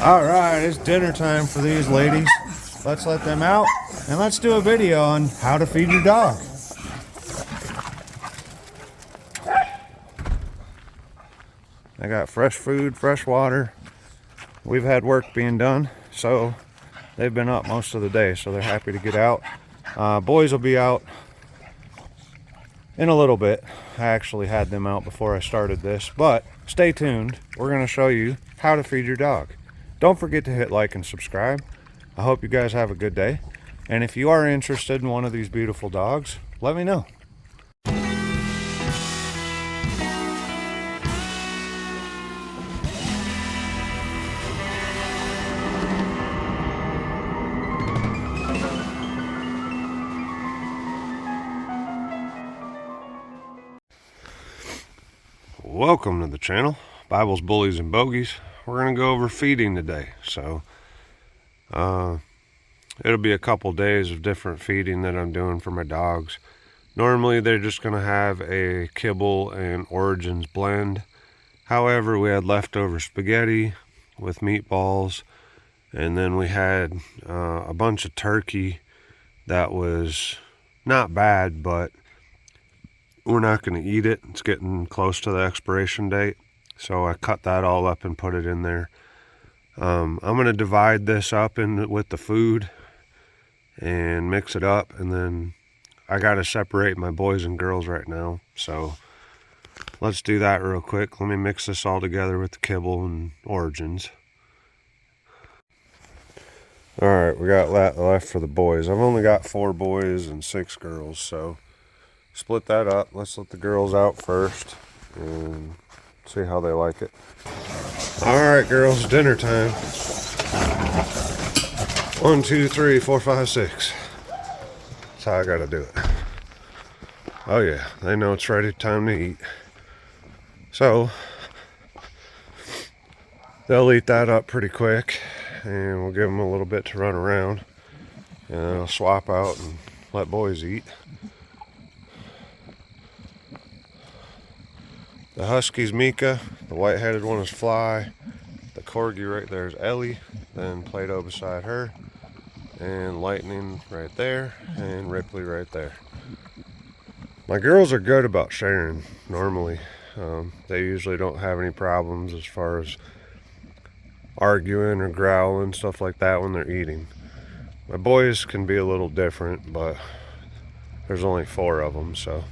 All right, it's dinner time for these ladies. Let's let them out and let's do a video on how to feed your dog. I got fresh food, fresh water. We've had work being done, so they've been up most of the day, so they're happy to get out. Boys will be out in a little bit. I actually had them out before I started this, but stay tuned. We're going to show you how to feed your dog. Don't forget to hit like and subscribe. I hope you guys have a good day. And if you are interested in one of these beautiful dogs, let me know. Welcome to the channel, Bibles, Bullies, and Bogies. We're going to go over feeding today. So it'll be a couple days of different feeding that I'm doing for my dogs. Normally they're just going to have a kibble and Origins blend. However, we had leftover spaghetti with meatballs, and then we had a bunch of turkey that was not bad, but we're not going to eat it. It's getting close to the expiration date, so I cut that all up and put it in there. I'm going to divide this up with the food and mix it up, and then I got to separate my boys and girls right now, so let's do that real quick. Let me mix this all together with the kibble and Origins. Alright, we got that left for the boys. I've only got 4 boys and 6 girls, so split that up. Let's let the girls out first and see how they like it. Alright girls, dinner time. 1, 2, 3, 4, 5, 6. That's how I gotta do it. Oh yeah, they know it's ready, time to eat. So they'll eat that up pretty quick, and we'll give them a little bit to run around, and then I'll swap out and let boys eat. The Husky's Mika, the white-headed one is Fly, the Corgi right there is Ellie, then Play-Doh beside her, and Lightning right there, and Ripley right there. My girls are good about sharing normally. They usually don't have any problems as far as arguing or growling, stuff like that when they're eating. My boys can be a little different, but there's only 4 of them, so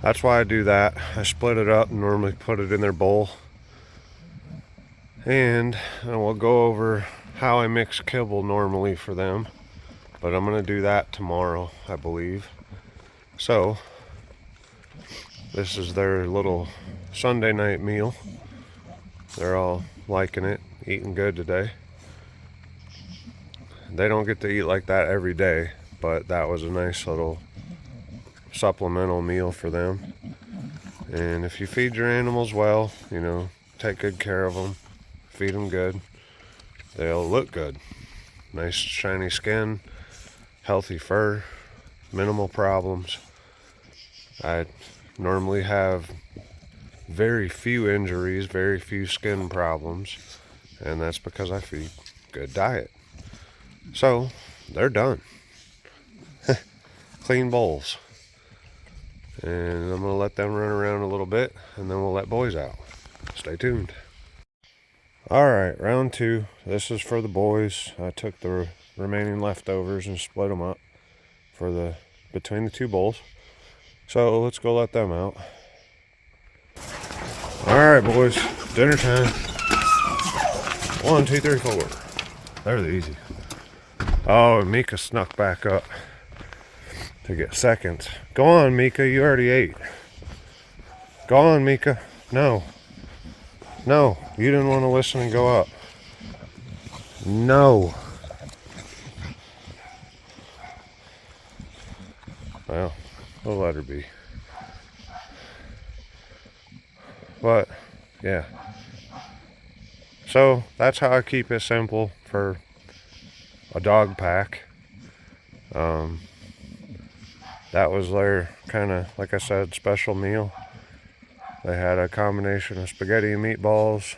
that's why I do that. I split it up and normally put it in their bowl. And we'll go over how I mix kibble normally for them. But I'm going to do that tomorrow, I believe. So, this is their little Sunday night meal. They're all liking it, eating good today. They don't get to eat like that every day, but that was a nice little supplemental meal for them. And if you feed your animals well, you know, take good care of them, feed them good, they'll look good. Nice shiny skin, healthy fur, minimal problems. I normally have very few injuries, very few skin problems, and that's because I feed good diet. So they're done. Clean bowls. And I'm going to let them run around a little bit, and then we'll let boys out. Stay tuned. Alright, round 2. This is for the boys. I took the remaining leftovers and split them up for between the 2 bowls. So let's go let them out. Alright boys, dinner time. 1, 2, 3, 4. They're easy. Oh, and Mika snuck back up to get seconds. Go on, Mika, you already ate. Go on, Mika. No. No, you didn't want to listen and go up. No. Well, we'll let her be. But, yeah. So, that's how I keep it simple for a dog pack. That was their kind of, like I said, special meal. They had a combination of spaghetti and meatballs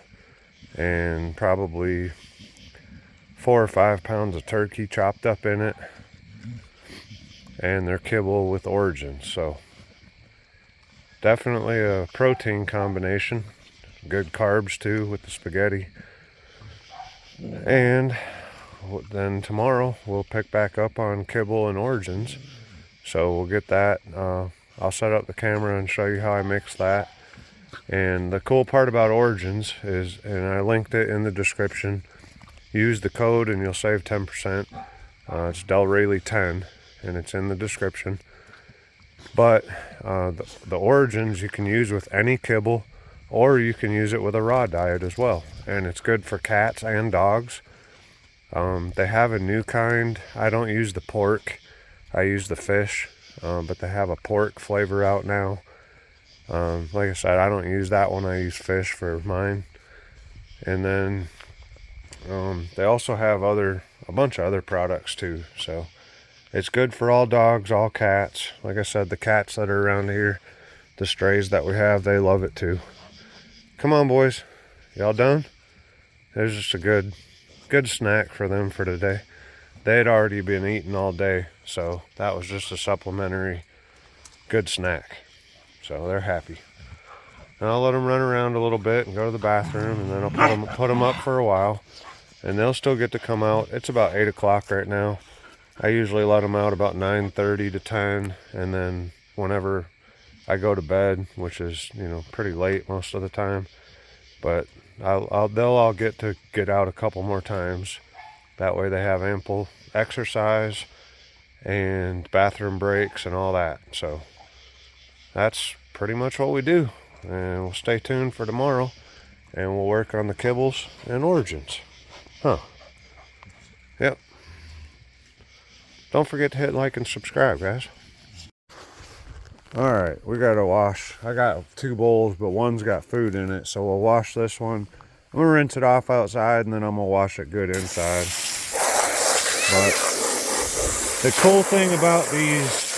and probably 4 or 5 pounds of turkey chopped up in it, and their kibble with Origins. So definitely a protein combination. Good carbs too with the spaghetti. And then tomorrow we'll pick back up on kibble and Origins. So we'll get that. I'll set up the camera and show you how I mix that. And the cool part about Origins is, and I linked it in the description, use the code and you'll save 10%. It's DelRailey10 and it's in the description. But the Origins you can use with any kibble, or you can use it with a raw diet as well. And it's good for cats and dogs. They have a new kind. I don't use the pork, I use the fish, but they have a pork flavor out now. Like I said, I don't use that one, I use fish for mine. And then they also have a bunch of other products too. So it's good for all dogs, all cats. Like I said, the cats that are around here, the strays that we have, they love it too. Come on, boys. Y'all done? There's just a good snack for them for today. They had already been eating all day, so that was just a supplementary good snack. So they're happy. And I'll let them run around a little bit and go to the bathroom, and then I'll put them up for a while. And they'll still get to come out. It's about 8 o'clock right now. I usually let them out about 9:30 to 10, and then whenever I go to bed, which is, pretty late most of the time, but they'll all get out a couple more times. That way they have ample exercise and bathroom breaks and all that. So that's pretty much what we do. And we'll stay tuned for tomorrow, and we'll work on the kibbles and Origins. Yep. Don't forget to hit like and subscribe, guys. Alright, we gotta wash. I got 2 bowls, but one's got food in it, so we'll wash this one. I'm gonna rinse it off outside, and then I'm gonna wash it good inside. But the cool thing about these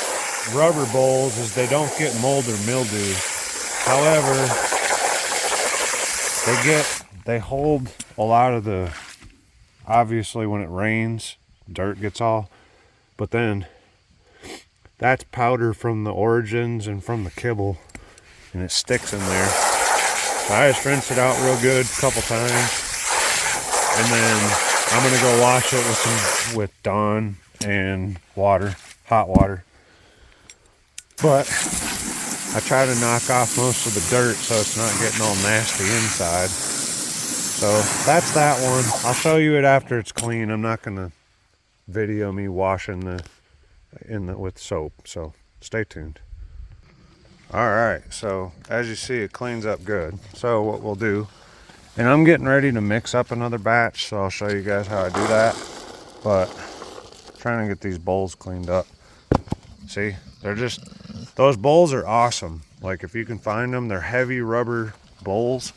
rubber bowls is they don't get mold or mildew. However, they hold a lot of the, obviously when it rains, dirt gets all, but then that's powder from the Origins and from the kibble, and it sticks in there. So I just rinse it out real good a couple times, and then I'm gonna go wash it with Dawn and water, hot water. But I try to knock off most of the dirt so it's not getting all nasty inside. So that's that one. I'll show you it after it's clean. I'm not gonna video me washing with soap, so stay tuned. Alright, so as you see, it cleans up good. So what we'll do, and I'm getting ready to mix up another batch, so I'll show you guys how I do that. But trying to get these bowls cleaned up. See, those bowls are awesome. Like, if you can find them, they're heavy rubber bowls.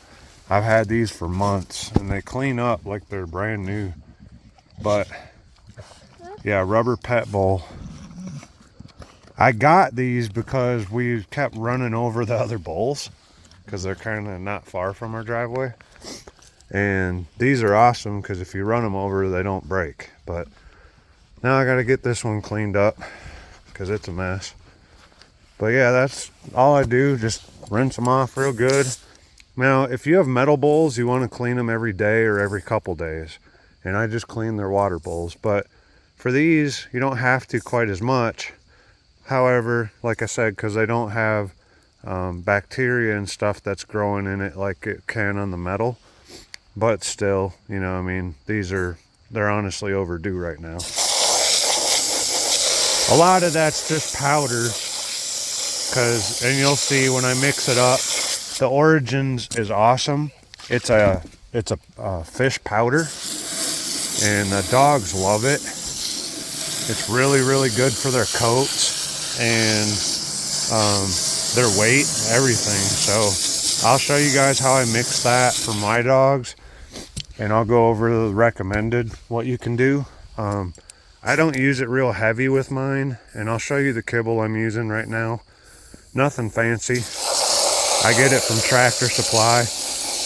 I've had these for months, and they clean up like they're brand new. But yeah, rubber pet bowl. I got these because we kept running over the other bowls, because they're kind of not far from our driveway. And these are awesome because if you run them over, they don't break. But now I got to get this one cleaned up because it's a mess. But yeah, that's all I do, just rinse them off real good. Now, if you have metal bowls, you want to clean them every day or every couple days. And I just clean their water bowls. But for these, you don't have to quite as much. However, like I said, because they don't have bacteria and stuff that's growing in it like it can on the metal. But still, they're honestly overdue right now. A lot of that's just powder. And you'll see when I mix it up, the Origins is awesome. It's a fish powder, and the dogs love it. It's really, really good for their coats and their weight, everything. So I'll show you guys how I mix that for my dogs, and I'll go over the recommended, what you can do. I don't use it real heavy with mine, and I'll show you the kibble I'm using right now. Nothing fancy. I get it from Tractor Supply.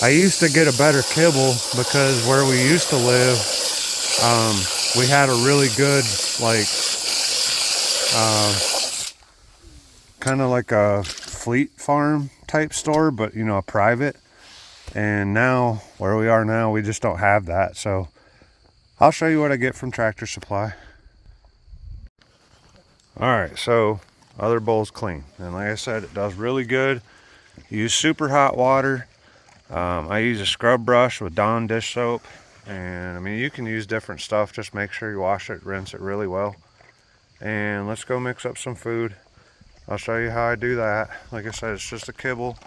I used to get a better kibble because where we used to live, We had a really good, like, kind of like a fleet farm type store, but you know, a private. And now, where we are now, we just don't have that. So I'll show you what I get from Tractor Supply. All right, so other bowl's clean. And like I said, it does really good. Use super hot water. I use a scrub brush with Dawn dish soap. And I mean, you can use different stuff. Just make sure you wash it, rinse it really well. And let's go mix up some food. I'll show you how I do that. Like I said, it's just a kibble.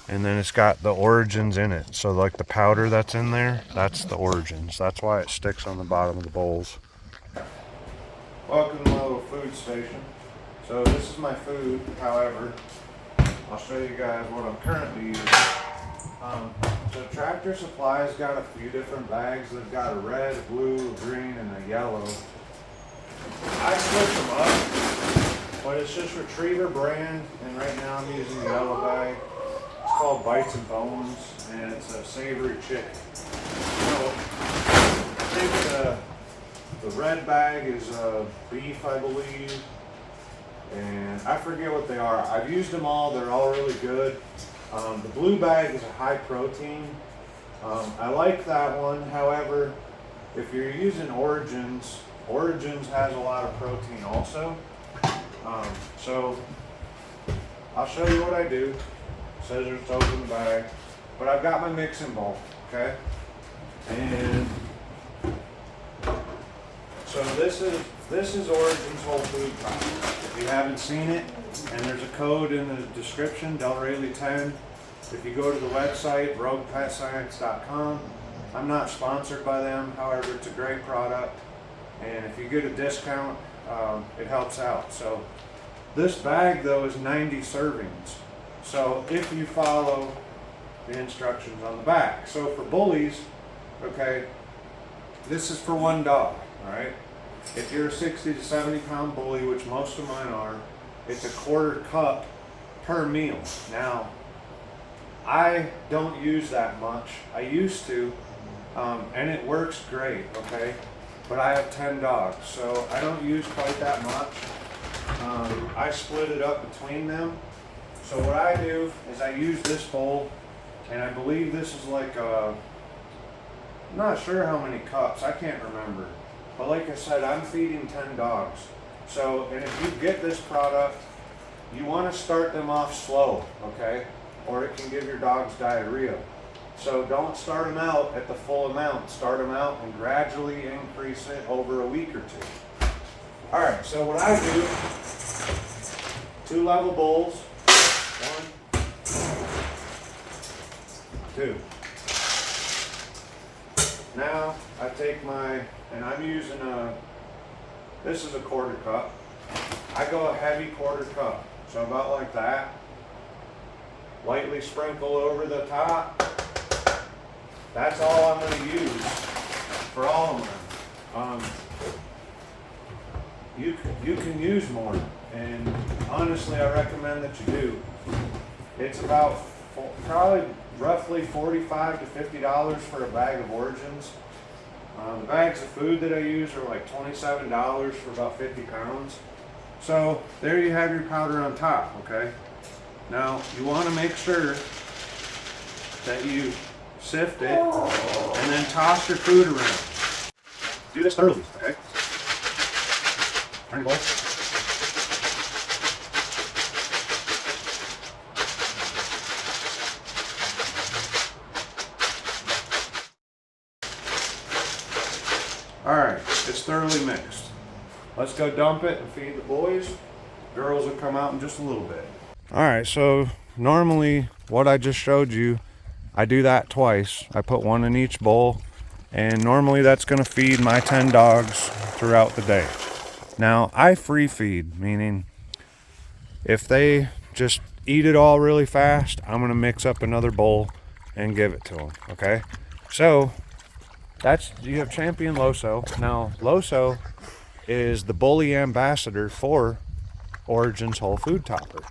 And then it's got the origins in it. So like the powder that's in there, that's the origins. That's why it sticks on the bottom of the bowls. Welcome to my little food station. So this is my food. However, I'll show you guys what I'm currently using. So Tractor Supply's got a few different bags. They've got a red, blue, a green, and a yellow. I switch them up, but it's just Retriever brand, and right now I'm using the yellow bag. It's called Bites and Bones, and it's a savory chicken. So I think the red bag is beef, I believe, and I forget what they are. I've used them all. They're all really good. The blue bag is a high protein. I like that one. However, if you're using Origins has a lot of protein also. So I'll show you what I do. It says there's soap in the bag, but I've got my mixing bowl, okay? And so this is Origins Whole Food Product. If you haven't seen it, and there's a code in the description, DelRailey10. If you go to the website, roguepetscience.com, I'm not sponsored by them. However, it's a great product, and if you get a discount, it helps out. So this bag though is 90 servings. So if you follow the instructions on the back. So for Bullies, okay, this is for one dog, all right? If you're a 60 to 70 pound bully, which most of mine are, it's a 1/4 cup per meal. Now, I don't use that much. I used to, and it works great, okay? But I have 10 dogs, so I don't use quite that much. I split it up between them. So what I do is I use this bowl, and I believe this is like I'm not sure how many cups, I can't remember. But like I said, I'm feeding 10 dogs. So, and if you get this product, you want to start them off slow, okay? Or it can give your dogs diarrhea. So don't start them out at the full amount. Start them out and gradually increase it over a week or two. All right, so what I do, 2 level bowls. 1, 2. Now I take and I'm using this is a 1/4 cup. I go a heavy 1/4 cup, so about like that. Lightly sprinkle over the top. That's all I'm going to use for all of them. You can use more, and honestly, I recommend that you do. It's about probably roughly $45 to $50 for a bag of Origins. The bags of food that I use are like $27 for about 50 pounds. So there you have your powder on top, okay? Now you want to make sure that you sift it and then toss your food around. Do this thoroughly, okay? Turn your bowl. Alright, it's thoroughly mixed. Let's go dump it and feed the boys. Girls will come out in just a little bit. Alright, so normally what I just showed you, I do that twice. I put one in each bowl, and normally that's going to feed my 10 dogs throughout the day. Now, I free feed, meaning if they just eat it all really fast, I'm going to mix up another bowl and give it to them, okay? So you have Champion Loso. Now, Loso is the bully ambassador for Origins Whole Food Topper.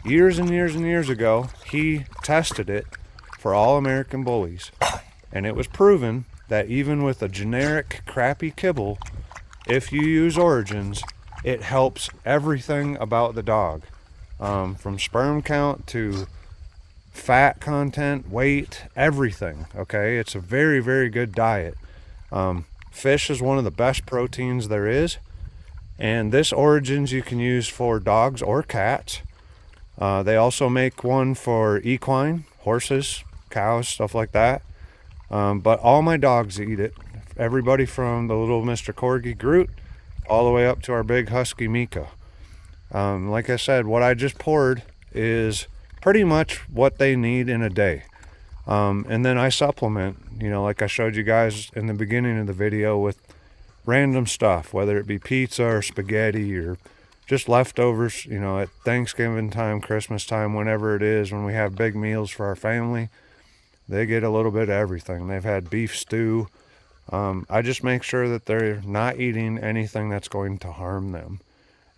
Years and years and years ago, he tested it for all American bullies, and it was proven that even with a generic crappy kibble, if you use Origins, it helps everything about the dog, from sperm count to fat content, weight, everything. Okay, it's a very, very good diet. Fish is one of the best proteins there is, and this Origins you can use for dogs or cats. They also make one for equine, horses, cows, stuff like that. But all my dogs eat it. Everybody from the little Mr. Corgi Groot all the way up to our big husky Mika. Like I said, what I just poured is pretty much what they need in a day. And then I supplement, like I showed you guys in the beginning of the video, with random stuff, whether it be pizza or spaghetti or just leftovers, at Thanksgiving time, Christmas time, whenever it is, when we have big meals for our family, they get a little bit of everything. They've had beef stew. I just make sure that they're not eating anything that's going to harm them.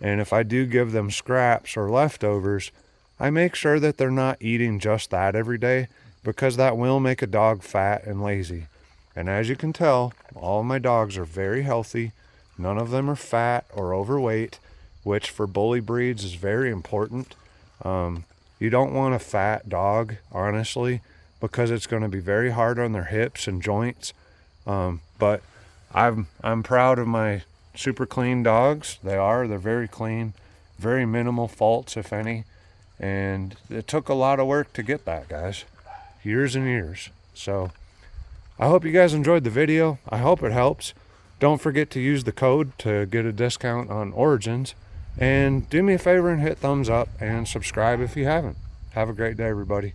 And if I do give them scraps or leftovers, I make sure that they're not eating just that every day, because that will make a dog fat and lazy. And as you can tell, all of my dogs are very healthy. None of them are fat or overweight, which for bully breeds is very important. You don't want a fat dog, honestly, because it's going to be very hard on their hips and joints. But I'm proud of my super clean dogs. They're very clean, very minimal faults, if any. And it took a lot of work to get that, guys. Years and years. So I hope you guys enjoyed the video. I hope it helps. Don't forget to use the code to get a discount on Origins. And do me a favor and hit thumbs up and subscribe if you haven't. Have a great day, everybody.